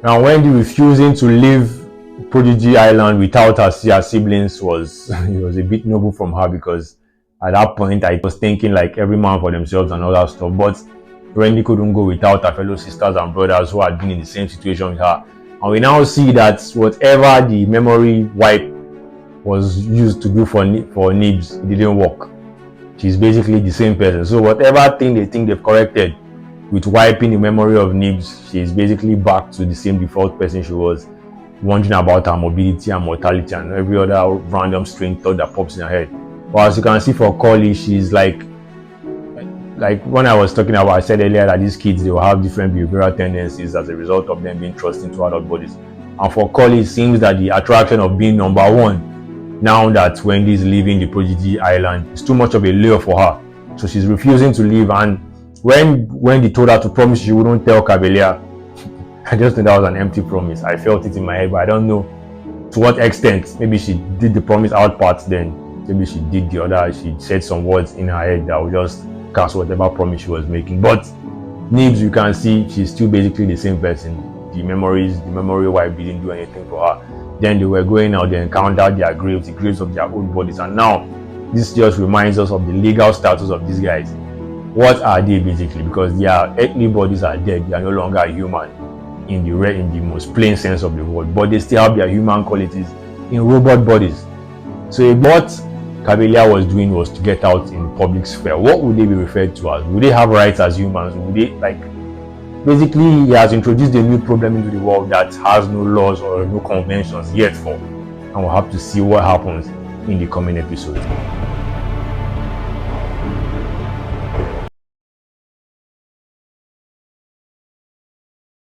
Now, Wendy refusing to leave Prodigy Island without her siblings was it was a bit noble from her, because at that point I was thinking like every man for themselves and all that stuff. But Wendy couldn't go without her fellow sisters and brothers who had been in the same situation with her. And we now see that whatever the memory wipe was used to do for Nibs, it didn't work. She's basically the same person. So whatever thing they think they've corrected with wiping the memory of Nibs, she's basically back to the same default person she was, wondering about her mobility and mortality and every other random strange thought that pops in her head. But as you can see for Collie, she's like when I was talking about, I said earlier that these kids, they will have different behavioral tendencies as a result of them being thrust into adult bodies. And for Collie, it seems that the attraction of being number one, now that Wendy is leaving the Prodigy Island, is too much of a lure for her. So she's refusing to leave. And when Wendy told her to promise she wouldn't tell Cavalier, I just think that was an empty promise. I felt it in my head, but I don't know to what extent. Maybe she did the promise out part, then maybe she did the other. She said some words in her head that would just cast whatever promise she was making. But Nibs, you can see she's still basically the same person. The memory wipe didn't do anything for her. Then they were going out, they encountered their graves, the graves of their own bodies. And now this just reminds us of the legal status of these guys. What are they basically? Because their earthly bodies are dead, they are no longer human in the most plain sense of the word, but they still have their human qualities in robot bodies. So what Cavalier was doing was to get out in public sphere. What would they be referred to as? Would they have rights as humans? Would they basically, he has introduced a new problem into the world that has no laws or no conventions yet for, and we'll have to see what happens in the coming episodes.